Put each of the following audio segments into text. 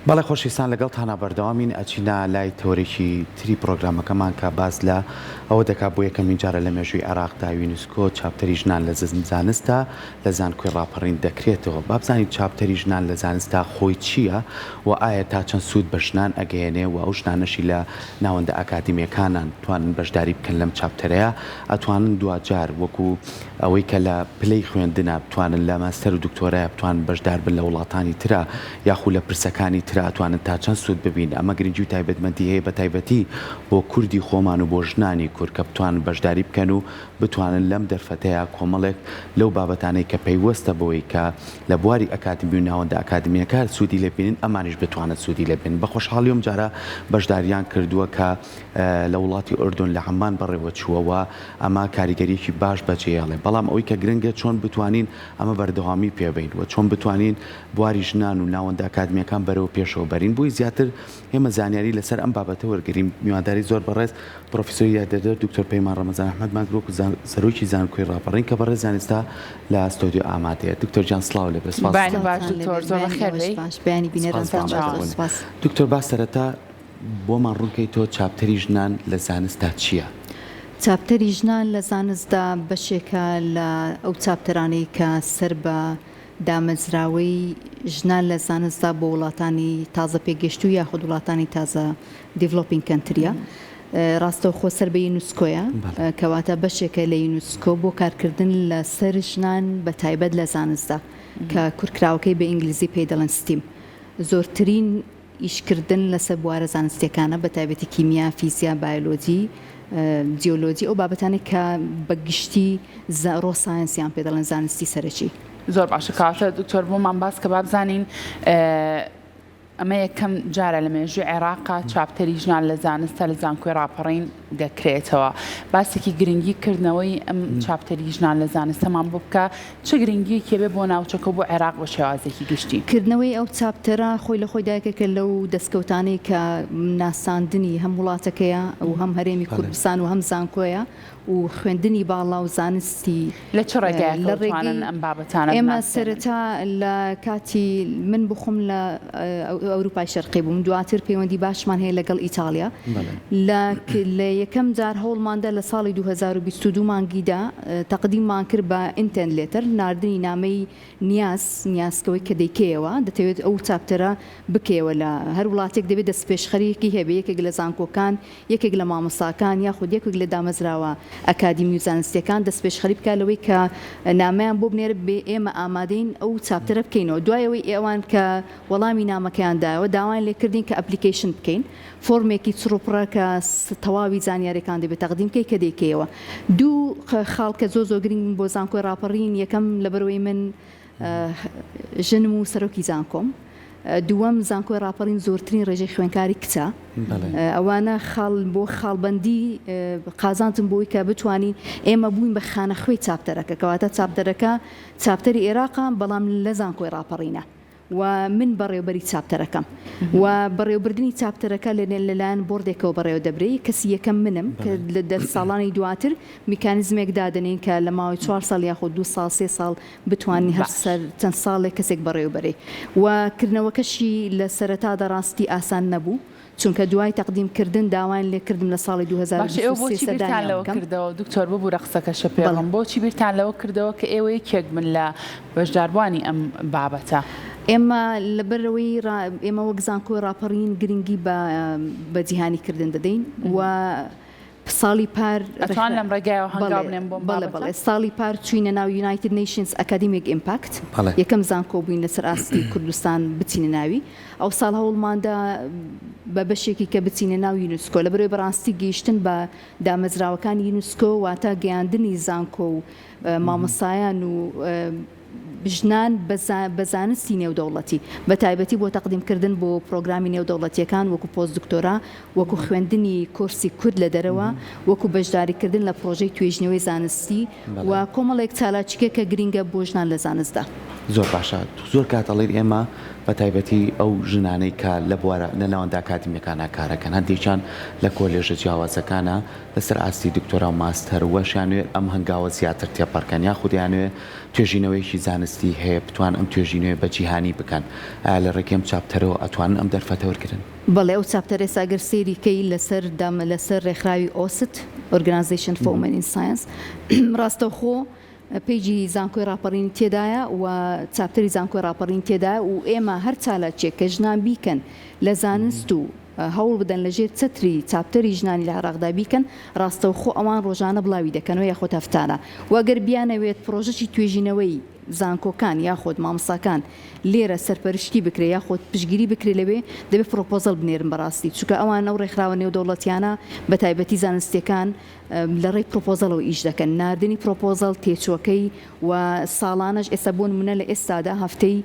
بەڵێ خۆشەویستان لەگەڵتانە بەردەوامین ئەچینە لای تۆرێکی تری پرۆگرامەکەمان کە باز لە ئەوە دەکات بۆ یەکەمین جارە لە مێژووی عێراقدا یونسکۆ چاپتەری ژنان لە زانستە لە زانکۆی ڕاپەڕین دەکرێتەوە. با بزانین چاپتەری ژنان لە زانستە خۆی چییە و ئایا تا چەند سوود بە ژنان ئەگەیەنێ و ئەو ژنانەشی لە ناوەندە ئاکادیمیەکانان توانن بەشداری بکەن لەم چاپتەرەیە، ئەتوانن دوجار وەکو ئەوەی کە لە پلەی خوێندنە بتوانن لە ماستەر و دکتۆرای بتوان بەشدار بن لە وڵاتانی ترە یاخود لە پرسەکانی ترە ئەتوانن تا چەند سوود ببین. ئەمە گرنگی و تایبەتمەندی هەیە بە تایبەتی بۆ کوردی خۆمان و بۆ ژنانی کورد کە بتوان بەشداری بکەن و بتوانن لەم دەرفەتەیە کۆمەڵێک لەو بابەتانەی کە پەیوەستە بەوەی کە لە بواری ئەکادمی و ناوەندە ئەکادمیەکە سوودی لێبینن ئەمانیش بتوانن سوودی لێبین. بە خۆشحاڵیەم جارە بەشداریان کردووە کە لە وڵاتی ئوردون لە عەمان بەڕێوە چووەوە ئەمە کاریگەریەکی باش بەجێهێڵێ. بەڵام ئەوەی کە گرنگە چۆن بتوانین ئەمە بەردەوامی پێبین و چۆن بتوانین بواری ژنان و ناوەندە ئەکادمیەکان بەرەوە پێشەوە بەرین. بۆی زیاتر ئێمە زانیاری لەسەر ئەم بابەتە وەرگریم. میوانداری زۆر بەڕێز پرۆفیسۆر یادەدەر دکتۆر پەیمان ڕەمەزان ئەحمەد ماگرۆک سەرۆکی زانکۆی ڕاپەڕین کە بەڕێز زانستا لە ئەستۆدیۆ ئامادەیە. دکتۆر جان سڵاو لێ بەسپاس. دکتۆر با سەرەتا بۆمان ڕوونکەی تۆ چاپتەری ژنان لە زانستا چییە؟ چاپتەری ژنان لە زانستدا بەشێکە لە ئەو چاپتەرانەی کە سەر بە دامەزراوەی ژنان لە زانستدا بۆ وڵاتانی تازە پێگەشتوو یاخود وڵاتانی تازە دیڤلۆپینگ کەنتریە. ڕاستەوخۆ سەر بە یونسکۆیە کەواتە بەشێکە لە یونسکۆ بۆ کارکردن لە سەر ژنان بە تایبەت لە زانستدا کە کورتکراوەکەی بە ئینگلیزی پێی دەڵێن ستیم. زۆرترین ئیشکردن لەسەر بوارە زانستیەکانە بە تایبەتی کیمیا، فیزیا، بایۆلۆجی، جیۆلۆجی، ئەو بابەتانێک کە بە گشتی ڕۆ ساینسیان پێ دەڵێن زانستی سەرەکی. زۆر باشە کاتە دکتۆر بۆمان باس کە بابزانین ئەمە یەکەم جارە لە مێژووی عێراقا چاپتەری ژنان لە زانستە لە زانکۆی ڕاپەڕین دەکرێتەوە. باسێکی گرنگی کردنەوەی ئەم چاپتەری ژنان لە زانستەمان بۆ بکە چه گرنگیەکی بێ بۆ ناوچەکە بۆ عێراق بە شێوازێکی گشتی. کردنەوەی ئەو چاپتەرە خۆی لە خۆی دایکەکە لەو دەستکەوتانەی کە ناساندنی هەم وڵاتەکەیە و هەم هەرێمی کوردستان و هەم زانکۆیە و خوێندنی باڵا و زانستی لە چ ڕێگایەکەوانن ئەم بابەتانە. ئێمە سەرەتا لە کاتی من بخۆم لە ئەوروپای شەرقی بووم، دواتر پەیوەندی باشمان هەیە لەگەڵ ئیتالیا. لە یەکەم جار هەوڵماندا لە ساڵی 2022 مانگیدا تەقدیممان کرد بە ئینتەرنێتەر ناردنی نامەی نیازکەوەی کە دەیکەوە دەتەوێت ئەو چاپتەرە بکەوە لە هەر وڵاتێک دەبێت دەستپێشخەریەکی هەبێ، یەکێک لە زانکۆکان، یەکێک لە مامۆستاکان یاخود یەکێک لە دامەزراوە ئەکادیمی و زانستیەکان دەستپێشخەری بکات لەوەی کە نامەیان بۆ بنێرە بێ ئێمە ئامادەین ئەو چاپتەرە بکەینەوە. دوایەوەی ئێوان کە وەڵامی نامەکەیاندایەوە داوای لێکردین کە ئەپلیکیشن بکەین، فۆرمێکی چڕوپڕە کە تەواوی زانیاریەکان دەبێت تەقدیم بکەی کە دەیکەوە. دوو خاڵکە زۆر گرنگ بۆ زانکۆی ڕاپەڕین، یەکەم لەبەرەوەی من ژنم و سەرۆکی زانکۆم، دووەم زانکۆی ڕاپەڕین زۆرترین ڕێژەی خوێنکاری کچە. ئەوانە بۆ خاڵبەندی قازانتم بۆی کە بتوانین ئێمە بووین بە خانەخوێی چاپتەرەکە کەواتە چاپتەرەکە چاپتەری عێراقا بەڵام لە زانکۆی ڕاپەڕینە و من بەڕێوەبەری چاپتەرەکەم و بەڕێوەبردننی چاپتەرەکە لەلایەن بۆردێکەوە بەڕێوە دەبرێت. کەسی یەکەم منم کە لە ساڵانی دواتر میکانیزمێک دادنین کە لە ماوەی 4 ساڵ یاخود 2 ساڵ 3 ساڵ بتوانین هەر چەند ساڵێک کەسێک بەڕێوەبەرێ و کردنەوەکەشی لە سەرەتادا ڕاستی ئاسان نەبوو، چونکە دوای تەقدیمکردن داوایان لێکردم لە ساڵی 2023 بیرتان کردەوە. دکتۆر ببوو قسەکەشە پێڵم بۆچی بیرتان لەوە کردەوە کە ئێوە یەکێک من لە بەشداربوانی ئەم بابەتە؟ ئێمە لەبەرەوەی ئێمە وەک زانکۆی ڕاپەڕین گرنگی بە جیهانیکردن دەدەین و ساڵی پار لەم ڕێگایەوە هەنگاوێن بەڵێ ساڵی پار چوینە ناو یونایتد نیشنز ئەکادیمیک ئیمپاکت، یەکەم زانکۆ بووین لەسەر ئاستی کوردستان بچینە ناوی. ئەو ساڵ هەوڵماندا بە بەشێکی کە بچینە ناو یونسکۆ لەبەرەوەی بەڕاستی گەیشتن بە دامەزراوەکانی یونسکۆ واتە گەیاندنی زانکۆ و مامۆستایان و ژنان بە زانستی نێودەوڵەتی بە تایبەتی بۆ تەقدیمکردن بۆ پرۆگرامی نێودەوڵەتیەکان وەکو پۆست دکتۆرا، وەکو خوێندنی کۆرسی کورد لە دەرەوە، وەکو بەشداریکردن لە پرۆژەی توێژنەوەی زانستی و کۆمەڵێک چالاکیکە کە گرینگە بۆ ژنان لە زانستدا. زۆر باشە. زۆر کاتەڵێن ئێمە بە تایبەتی ئەو ژنانەی کە لە بوارە لە ناوەندا ئاکادمیەکانە کارەکەن هەندێکیان لە کۆلێژە جیاوازەکانە لەسەر ئاستی دکتۆرا و ماستەر وەشیانوێ ئەم هەنگاوە زیاتر تێپەڕکەن یاخودیانوێ توێژینەوەیکی زانستی هەیە بتوان ئەم توێژینەوە بە جیهانی بکەن لە ڕێکەم چاپتەرەوە ئەتوانن ئەم دەرفەتە وەرگرن. بەڵێ ئەو چاپتەرێ ساگەر سێریکەی لەسەر ڕێکخراوی ئۆست Organization for Women in Science ڕاستەوخۆ پیجی زانکۆی راپەڕین تێدایە و چاپتەری زانکۆی راپەڕین تێدایە و ئێمە هەر چالاکێک کە ژنان بیکەن لە زانست و هەوڵ بدەن لەژێر چتری چاپتەری ژنانی لە عێراقدا بیکەن ڕاستەوخۆ ئەوان ڕۆژانە بڵاوی دەکەنەوە یاخۆت هەفتانە وەگەر بیانەوێت پرۆژەی توێژینەوەی زانکۆکان یاخۆت مامۆستاکان لێرە سەرپەرشتی بکرێ یاخۆت پشگیری بکرێ لەوێ دەبێت پرۆپۆزەڵ بنێرن بەڕاستی چونکە ئەوان ئەو ڕێکخراوە نێودەوڵەتیانە بە تایبەتی زانستیەکان لە ڕێی پرۆپۆزەڵەوە ئیش دەکەن ناردنی پرۆپۆزەڵ تێچۆکەی و ساڵانەش ئێستا بۆ نمونە لە ئێستادا هەفتەی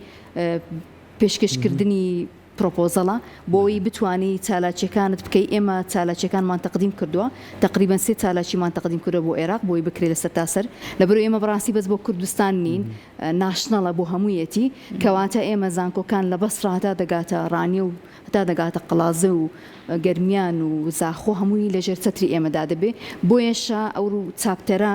پێشکەشکردنی پرۆپۆزەڵە بۆی بتوانی چالاکیەکانت بکەی ئێمە چالاکیەکانمان تەقدیم کردووە تقریبان 3 چالاکیمان تەقدیم کردووە بۆ عێراق بۆی بکرێت لە سەرتاسەر لەبەرەوەی ئێمە بەڕاستی بەس بۆ کوردستان نین ناشنەڵە بۆ هەموویەتی کەواتە ئێمە زانکۆکان لە بەسڕ هەتا دەگاتە ڕانی و هەتا دەگاتە قەڵازە و گەرمیان و زاخۆ هەمووی لەژێر چەتری ئێمەدا دەبێ بۆیەشە ئەو چاپتەرە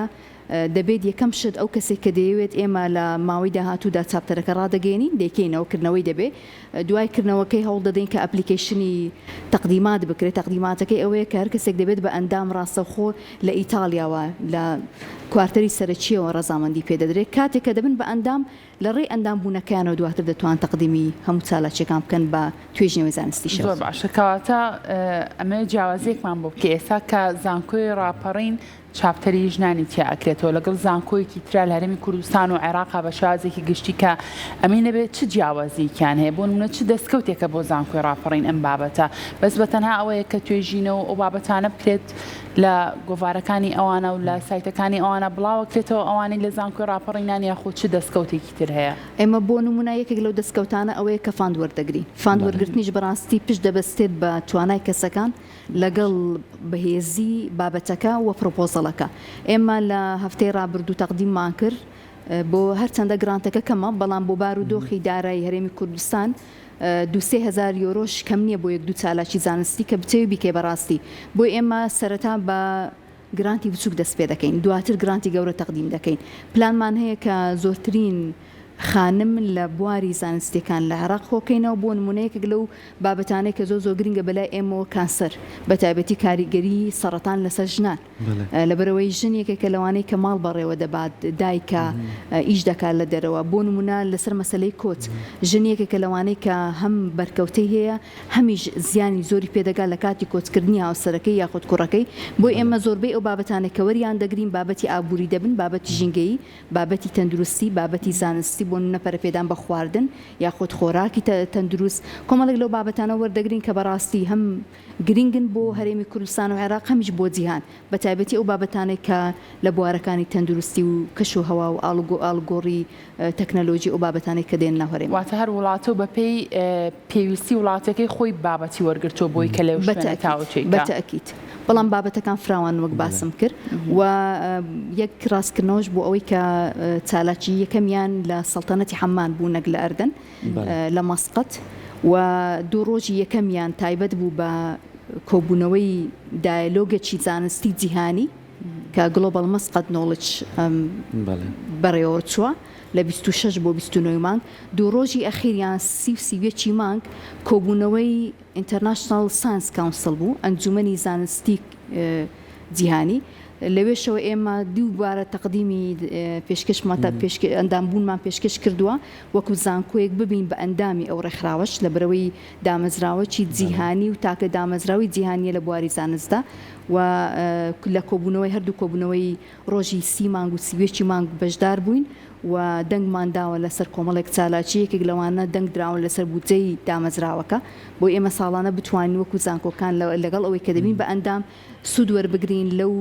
دەبێت یەکەم شت ئەو کەسێک کە دەیەوێت ئێمە لە ماوەی داهاتوودا چاپتەرەکە ڕادەگەێنین دەکەینەوەکردنەوەی دەبێ دوای کردنەوەکەی هەوڵ دەدەین کە ئەپلیکیشنی تەقدیمات بکرێت تەقدیماتەکەی ئەوەیە کە هەر کەسێک دەبێت بە ئەندام ڕاستەوخۆ لە ئیتالیاوە لە کوارتەری سەرچیەوە ڕەزامەندی پێدەدرێت کاتێک کە دەبن بە ئەندام لە ڕێی ئەندام بوونەکەیانەوە دواتر دەتوان تەقدیمی هەموو چالاکیەکان بکەن بە توێژینەوەی زانستی شەوە. زۆر باشە کەواتە ئەمە جیاوازێکمان بۆ بکە ئێستا کە زانکۆی راپەڕین چاپتەری ژنانی تیا ئەکرێتەوە لەگەڵ زانکۆیەکی ترا لە هەرێمی کوردستان و عێراقا بە شازێکی گشتی کە ئەمینە بێت چ جیاوازیکیان هەیە بۆ نمونە چ دەستکەوتێکە بۆ زانکۆی راپەڕین ئەم بابەتە بەس بە تەنها ئەوەیە کە توێژینەوە ئەو بابەتانە بکرێت لە گۆڤارەکانی ئەوانە و لە سایتەکانی ئەوانە بڵاوەکرێتەوە ئەوانەی لە زانکۆی راپەڕینان یاخۆ چ دەستکەوتێکی تر هەیە. ئێمە بۆ نمونە یەکێک لەو دەستکەوتانە ئەوەیە کە فاند وەردەگرین فاند وەرگرتنیش بەڕاستی پشت دەبەستێت بە توانای کەسەکان لەگەڵ بەهێزی بابەتەکە و پرۆپۆزەڵەکە ئێمە لە هەفتەی ڕابردوو تەقدیممان کرد بۆ هەرچەندە گرانتەکە کەمە بەڵام بۆ بارودۆخی دارایی هەرێمی کوردستان 2,000 یۆرۆش کەم نییە بۆ یەک دوو چالاکی زانستی کە بچێوی بیکێ بەڕاستی بۆ ئێمە سەرەتا بە گرانتی بچووک دەست پێ دەکەین دواتر گرانتی گەورە تەقدیم دەکەین پلانمان هەیە کە زۆرترین خانم لە بواری زانستیەکان لە عێراق خۆکەینەوە بۆ نمونەیەکێک لەو بابەتانەی کە زۆر گرنگە بەلای ئێمەوە کانسەر بە تایبەتی کاریگەری سەرەتان لەسەر ژنان لەبەرەوەی ژنێکێکە لەوانەی کە ماڵ بەڕێوە دەبات دایکە ئیش دەکات لە دەرەوە بۆ نمونە لەسەر مەسەلەی کۆچ ژنێکێکە لەوانەی کە هەم بەرکەوتەی هەیە هەمیش زیانی زۆری پێدەگات لە کاتی کۆچکردنی هاوسەرەکەی یاخود کوڕەکەی بۆ ئێمە زۆربەی ئەو بابەتانە کە وەریان دەگرین بابەتی ئابووری دەبن بابەتی ژینگەیی بابەتی تەندروستی بابەتی زانستی بۆ نەپەرپێدان بە خواردن یاخود خۆراکی تەندروست کۆمەڵێک لەو بابەتانە وەردەگرین کە بەڕاستی هەم گرنگن بۆ هەرێمی کوردستان و عێراق هەمیش بۆ جیهان بە تایبەتی ئەو بابەتانێک کە لە بوارەکانی تەندروستی و کەش و هەوا و ئاڵگۆڕی تەکنەلۆژی ئەو بابەتانێک کە دێن ناو هەرێم واتە هەر وڵاتە و بەپێی پێویستی وڵاتەکەی خۆی بابەتی وەرگرتۆ بۆی کە لێو بەتەکیت بەڵام بابەتەکان فراوان وەک باسم کرد و یەک ڕاستکردنەوەش بۆ ئەوەی کە چالاکی یەکەمیان لە سەڵتەنەتی حەمان بوونەک لە ئەردن لە مەسقەت و دوو ڕۆژی یەکەمیان تایبەت بوو بە کۆبوونەوەی دایلۆگێکی زانستی جیهانی کە گلۆبال مەسقەت نۆڵج بەڕێوە چووە لە 26 بۆ 29 مانگ دوو ڕۆژی ئەخیریان 30 مانگ کۆبوونەوەی ئینتەرناشنال ساینس کاونسڵ بوو ئەنجومەنی زانستی جیهانی لەوێشەوە ئێمە دووبارە تەقدیمی ئەندامبوونمان پێشکەش کردووە وەکو زانکۆیەک ببین بە ئەندامی ئەو ڕێکخراوەش لە بەرەوەی دامەزراوەی جیهانی و تاکە دامەزراوی جیهانیە لە بواری زانستدا و لە کۆبوونەوەی هەردوو کۆبوونەوەی ڕۆژی 30 مانگ و 30 مانگ بەشدار بووین و دەنگمان داوە لەسەر کۆمەڵێک چالاکیەکێک لەوانە دەنگ دراوە لەسەر بودجەی دامەزراوەکە بۆ ئێمە ساڵانە بتوانین وەکو زانکۆکان لەگەڵ ئەوەی کە دەبین بە ئەندام سوود وەربگرین لەو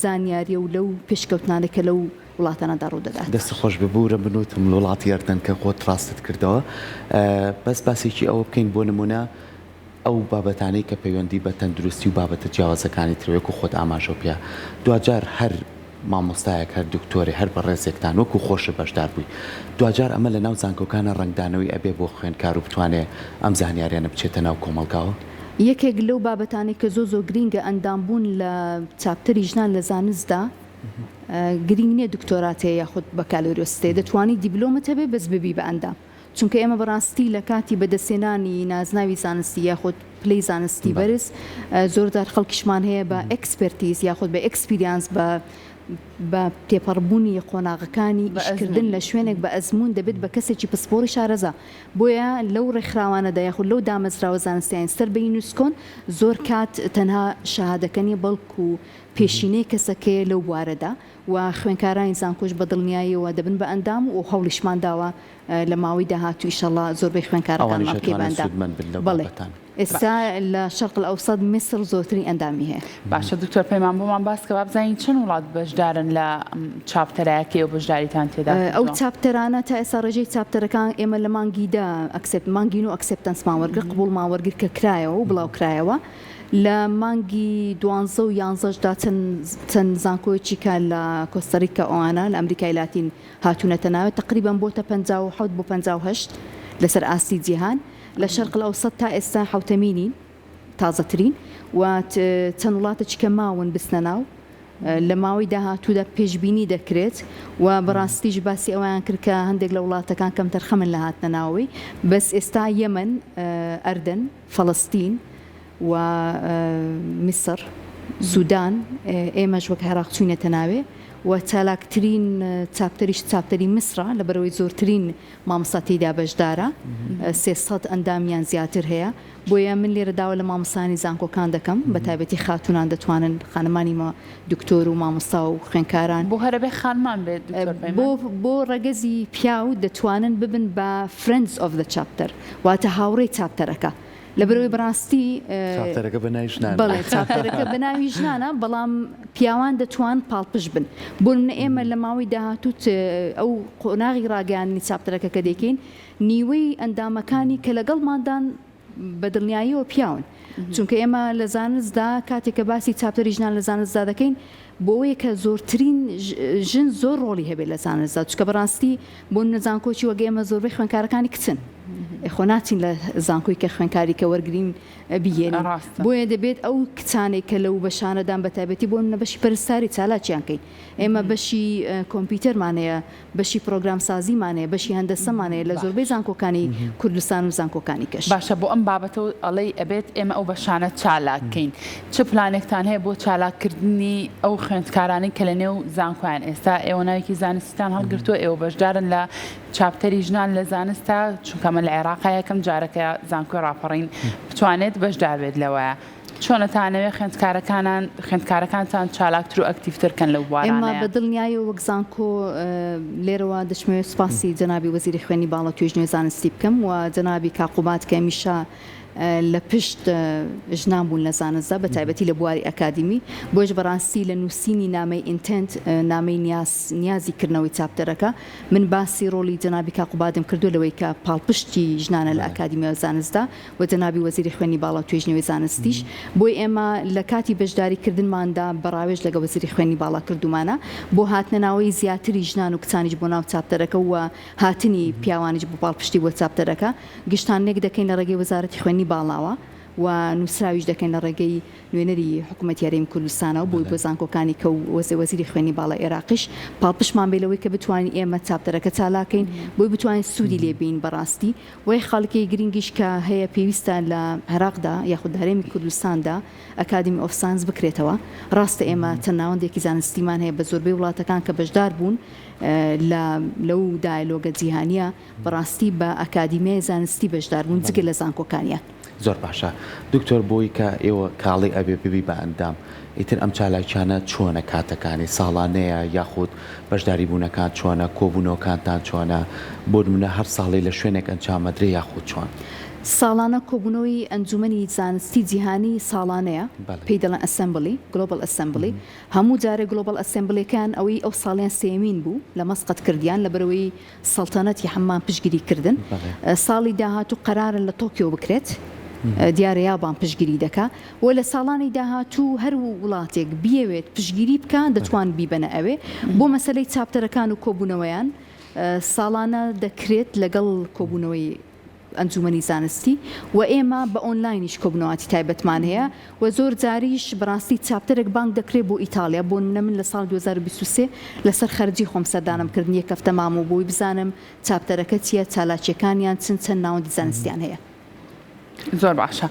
زانیاریە و لەو پێشکەوتنانێکە لەو وڵاتانەدا ڕوودەدات. دەست خۆش ببوورە بنوتم لە وڵاتی یاردن کە خۆت ڕاستت کردەوە بەس باسێکی ئەوە بکەین بۆ نمونە ئەو بابەتانەی کە پەیوەندی بە تەندروستی و بابەتە جیاوازەکانی ترەوەک و خۆت ئاماژە پێ دوجار هەر مامۆستایەک هەر دکتۆری هەر بە ڕێزێکتان وەکو خۆشە بەشدار بووی دوجار ئەمە لە ناو زانکۆکانە ڕنگدانەوەی ئەبێ بۆ خوێندکار و بتوانێت ئەم زانیاریانە بچێتە ناو کۆمەڵگاوە یەکێک لەو بابەتانی کە زۆ گرینگە ئەندامبوون لە چاپتەری ژنان لە زانستدا گرنگ نییە دکتۆرات هەیە یاخود بەکالۆریۆسێ دەتوانی دیبلۆمەت هەبێ بەس ببی بە ئەندام چونکە ئێمە بەڕاستی لە کاتی بەدەستێنانی نازناوی زانستی یاخود پلەی زانستی بەرز زۆردار خەڵکیشمان هەیە بە ئەکسپەرتیز یاخود بە ئەکسپیریانس بە تێپەڕبوونی قۆناغەکانی ئیشکردن لە شوێنێک بە ئەزمون دەبێت بە کەسێکی پسپۆری شارەزا بۆیە لەو ڕێکخراوانەدا یاخود لەو دامەزراوە زانستیان سەر بە یونسکۆن زۆر کات تەنها شەهادەکەنی بەڵکو و پێشینەی کەسەکەی لەو بوارەدا و خوێنکارانی زانکۆش بە دڵنیاییەوە دەبن بە ئەندام و هەوڵیشمان داوە لە ماوەی داهاتوو ئیشەڵا زۆربەی خوێنکارەکان بکەی بە ئەندام بەڵێ ئێستا لە شەرق الأوسط میسر زۆرترین ئەندامی هەیە باشە دکتۆر پەیمان بۆمان باس کە بابزانین چەند وڵات بەشدارن لە چاپتەرایەکی و بەشداریتان تێدا ئەو چاپتەرانە تا ئێستا ڕێژەی چاپتەرەکان ئێمە لە مانگیدا مانگین و ئەکسپتەنسمان وەرگر قبوڵمان وەرگر کە کرایەوە و بڵاو کرایەوە لە مانگی 12 و 11دا چەند زانکۆیەکی کە لە کۆستەریکا ئەوانە لە ئەمریکای لاتین هاتوونەتە ناوێت تقریبان بۆتە 57 بۆ 58 لەسەر ئاستی جیهان لە شەرق الأوسط تا ئێستا حوتەمینین تازەترین و چەند وڵاتێکی کە ماون بستنە ناو لە ماوەی داهاتوودا پێشبینی دەکرێت و بەڕاستیش باسی ئەویان کرد کە هەندێک لە وڵاتەکان کەم تەرخەمن لە هاتنە ناوەوەی بەس ئێستا یەمەن ئەردن فەڵەستین و میسر سوودان ئێمەش وەک عێراق چوینەتە ناوێ و چالاکترین چاپتەری میسرە لەبەرەوەی زۆرترین مامۆستا تێیدا بەشدارە 300 ئەندامیان زیاتر هەیە بۆیە من لێرە داوا لە مامۆستانی زانکۆکان دەکەم بە تایبەتی خاتونان دەتوانن خانمانی دکتۆر و مامۆستا و خوێنکاران بۆ هەرە بێ خانمان بێت بۆ ڕەگەزی پیاو دەتوانن ببن بە Friends of the Chapter واتە هاوڕێی چاپتەرەکە لەبەرەوەی بەڕاستی چاپتەرەکە بەناوی ژنانە بەڵێ چاپتەرەکە بەناوی ژنانە بەڵام پیاوان دەتوان پاڵپش بن بۆ منە ئێمە لە ماوەی داهاتوت ئەو قۆناغی ڕاگەیاندنی چاپتەرەکە کە دەکەین نیوەی ئەندامەکانی کە لەگەڵماندان بە دڵنیاییەوە پیاون چونکە ئێمە لە زانستدا کاتێککە باسی چاپتەری ژنان لە زانستدا دەکەین بۆەوەی کە زۆرترین ژن زۆر ڕۆڵی هەبێت لە زانستدا چکە بەڕاستی بۆ نەزانکۆچی وەگە ئێمە زۆربەی خوێنکارەکانی کچن خۆ ناچین لە زانکۆی کە خوێنکاری کە وەرگین بگێن بۆیە دەبێت ئەو کچانێک کە لەو بەشانەدان بە تایبەتی بۆ منە بەشی پەرستاری چالاکیان کەین ئێمە بەشی کۆمپیوتەرمانەیە بەشی پرۆگرام سازیمانەیە بەشی هەندەسەمانەیە لە زۆربەی زانکۆکانی کوردستان و زانکۆکانی کەش باشە بۆ ئەم بابەتەوە ئەڵەی ئەبێت ئێمە ئەو بەشانە چالاکەین چ پلانێکتان هەیە بۆ چالاکردنی ئەو خوێندکارانی کە لە نێو زانکۆیان ئێستا ئێوە ناوێکی زانستیتان هەڵگرتووە ئێوە بەشدارن لە چاپتەری ژنان لە زانستا چونکەمە لە عێراق یەکەم جارەکە زانکۆی ڕاپەڕین بتوانێت بەشدار بێت لەوەیە چۆنەتانەوێت خوێندکارەکانتان چالاکتر و ئەکتیڤترکەن لەو بوارانەیە ئێمە بەدڵنیایی وەک زانکۆ لێرەوە دەچمەوێت سوپاسی جەنابی وەزیری خوێنی باڵا توێژنەوەی زانستی بکەم و جەنابی کاقوبات کە هەمیشە لە پشت ژنان بوون لە زانستدا بە تایبەتی لە بواری ئەکادمی بۆش بەڕاستی لە نووسینی نامەی ئینتنت نامەی نیازی کردنەوەی چاپتەرەکە من باسی ڕۆڵی جەنابی کاقوباتم کردو لەوەی کە پاڵپشتی ژنانە لە ئەکادمیە زانستدا و جەنابی وەزیری خوێنی باڵا توێژنەوەی زانستیش بۆی ئێمە لە کاتی بەشداریکردنماندا بەڕاوێژ لەگە وەزیری خوێنی باڵا کردومانە بۆ هاتنەناوەی زیاتری ژنان و کچانیش بۆ ناو چاپتەرەکە و هاتنی پیاوانیش بۆ پاڵپشتی بۆ چاپتەرەکە گشتانێک دەکەین لە ڕێگەی وەزارەتی خوێنی باڵاوە و نووسراویش دەکەین لە ڕێگەی نوێنەری حکوومەتی هەرێمی کوردستانەوە بۆی بۆ زانکۆکانی کە وەزیری خوێنی باڵا عێراقیش پاڵپشمان بێلەوەی کە بتوانین ئێمە چاپتەرەکە چالاکەین بۆی بتوانین سوودی لێبین بەڕاستی وی خەڵکی گرنگیش کە هەیە پێویستە لە عێراقدا یاخود هەرێمی کوردستاندا ئەکادمی ئۆف ساینس بکرێتەوە ڕاستە ئێمە چەند ناوەندێکی زانستیمان هەیە بە زۆربەی وڵاتەکان کە بەشدار بوون لەو دایلۆگە جیهانیە بەڕاستی بە ئەکادیمیای زانستی بەشدار بوون جگە لە زانکۆکانیە زۆر باشە دکتۆر بۆی کە ئێوە کاڵی ئەبێ ببی بە ئەندام ئیتر ئەم چالاکیانە چۆنە کاتەکانی ساڵانەیە یاخود بەشداری بوونەکان چۆنە کۆبوونەوەکانتان چۆنە بۆ نمونە هەر ساڵی لە شوێنێک ئەنجامەدرێ یاخود چۆن ساڵانە کۆبوونەوەی ئەنجومەنی زانستی جیهانی ساڵانەیە پێی دەڵێن ئەسەمبلی گلۆبال ئەسەمبلی هەموو جارێک گلۆبال ئەسەمبلیەکان ئەوەی ئەو ساڵیان سێمین بوو لە مەسقەت کردیان لەبەرەوەی سەڵتەنەتی حەمام پشتگیری کردن ساڵی داهاتوو قەرارن لە تۆکیۆ بکرێت دیارە یابان پشگیری دەکا و لە ساڵانی داهاتوو هەر وڵاتێک بیەوێت پشگیری بکە دەتوان بیبەنە ئەوێ بۆ مەسلەی چاپتەرەکان و کۆبوونەوەیان ساڵانە دەکرێت لەگەڵ کۆبوونەوەی ئەنجومەنی زانستی و ئێمە بە ئۆنلاینیش کۆبنەوەتی تایبەتمان هەیە و زۆر جاریش بەڕاستی چاپتەرێک بانک دەکرێت بۆ ئیتالیا بۆ نمونە من لە ساڵ 2023 لەسەر خەرجی خۆم سەردانم کردن یەک هەفتە مام و بۆی بزانم چاپتەرەکە چییە چالاکیەکانیان چەند ناوەندی زانستیان هەیە. زۆر باشە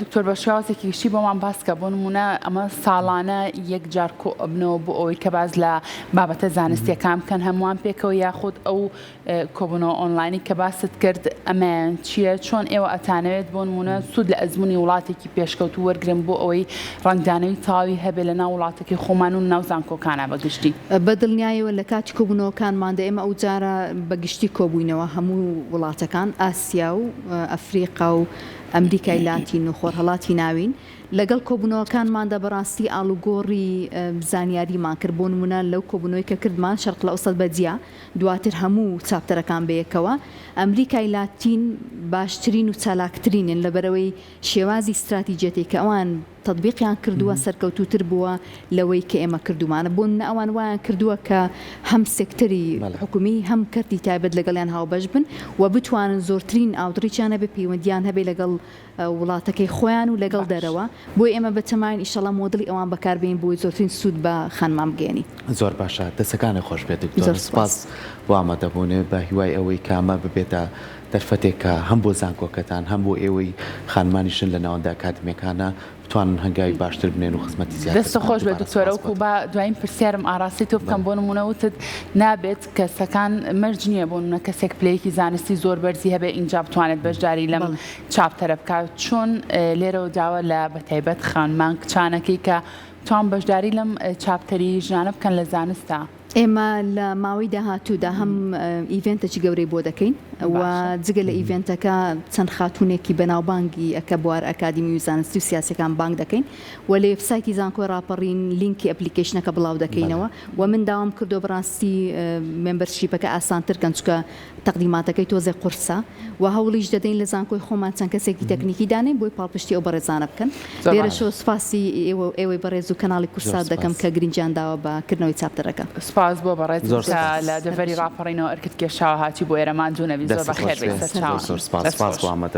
دکتۆر بە شێوازێکی گشتی بۆمان باسکە بۆ نمونە ئەمە ساڵانە یەک جار کۆبنەوە بۆ ئەوەی کە باز لە بابەتە زانستیەکان بکەن هەمووان پێکەوە یاخود ئەو کۆبنەوە ئۆنلاینی کە باست کرد ئەمەیان چییە چۆن ئێوە ئەتانەوێت بۆ نمونە سوود لە ئەزمموی وڵاتێکی پێشکەوت و وەرگرن بۆ ئەوەی ڕنگدانەوەی تاوی هەبێ لە ناو وڵاتێکی خۆمان و ناوزان کۆکانە بەگشتی بەدڵنیایەوە لە کاتی کۆبوونەوەکانماندا ئێمە ئەو جارە بەگشتی کۆبووینەوە هەموو وڵاتەکان ئاسیا و ئەفریقا و ئەمریکای لاتین و خۆرهەڵاتی ناوین لەگەڵ کۆبوونەوەکانماندا بەڕاستی ئاڵوگۆڕی زانیاریمان کرد بۆ نمونە لەو کۆبوونەوەی کە کردمان شەرق لە ئەوسەد بەجیا دواتر هەموو چاپتەرەکان بەیەکەوە ئەمریکای لاتین باشترین و چالاکترینن لەبەرەوەی شێوازی استراتیجەتی کە ئەوان تطبیقیان کردووە سەرکەوتوتر بووە لەوەی کە ئێمە کردومانە بۆ ئەوان وایان کردووە کە هەم سێکتەری حکومی هەم کەرتی تایبەت لەگەڵیان هاوبەش بن و بتوانن زۆرترین ئاودڕیچیان هەبێ پەیوەندیان هەبێ لەگەڵ وڵاتەکەی خۆیان و لەگەڵ دەرەوە بۆی ئێمە بەتەماین ئیشەڵا مۆدلی ئەوان بەکاربێن بۆی زۆرترین سوود بە خانمان بگەێنی. زۆر باشە دەسەکانی خۆش بێت دکتۆر سپاس بۆ ئامادەبوونێ بە هیوای ئەوەی کامە ببێتە دەرفەتێکە هەم بۆ زانکۆکەتان هەم بۆ ئێوەی خانمانیشن لە ناوەندا ئاکادمیەکانە بتوانن هەنگاوی باشتر بنێن و خزمەتی زیاتر. دەستە خۆش بێت دکتۆرە و با دوایین پرسیارم ئاراستی تۆ بکەم بۆ نمونەوتت نابێت کەسەکان مەرج نییە بۆ نمونە کەسێک پلەیەکی زانستی زۆر بەرزی هەبێ اینجا بتوانێت بەشداری لەم چاپتەرە بکات چۆن لێرەوە داوە لە بەتایبەت خانمان کچانەکەی کە توان بەشداری لەم چاپتەری ژنانە بکەن لە زانستە. ئێمە لە ماوەی داهاتوودا هەم ئیڤێنتێکی گەورەی بۆ دەکەین و جگە لە ئیڤێنتەکە چەند خاتونێکی بەناوبانگی ئەکە بوار ئەکادمی و زانستی و سیاسەکان بانگ دەکەین و لە وێبسایتی زانکۆی ڕاپەڕین لینکی ئەپلیکیشنەکە بڵاو دەکەینەوە و من داوام کردو بەڕاستی مێمبەرشیپەکە ئاسانتر کەن چکە تەقدیماتەکەی تۆزێ قورسە و هەوڵیش دەدەین لە زانکۆی خۆمان چەند کەسێکی تەکنیکی دانین بۆی پاڵپشتی ئەو بەڕێزانە بکەن. لێرە شۆ سپاسی ئێوەی بەڕێز و کەناڵی کورسات دەکەم کە گرنگیان داوە بە کردنەوەی چاپتەرەکە. سپاس بۆ بەڕێز لە دەڤەری ڕاپەڕینەوە ئەرکت کێشاوە هاتی بۆ ئێرەمان جوونەوی زۆر بەخێر بێت. سپاس بۆ ئامادە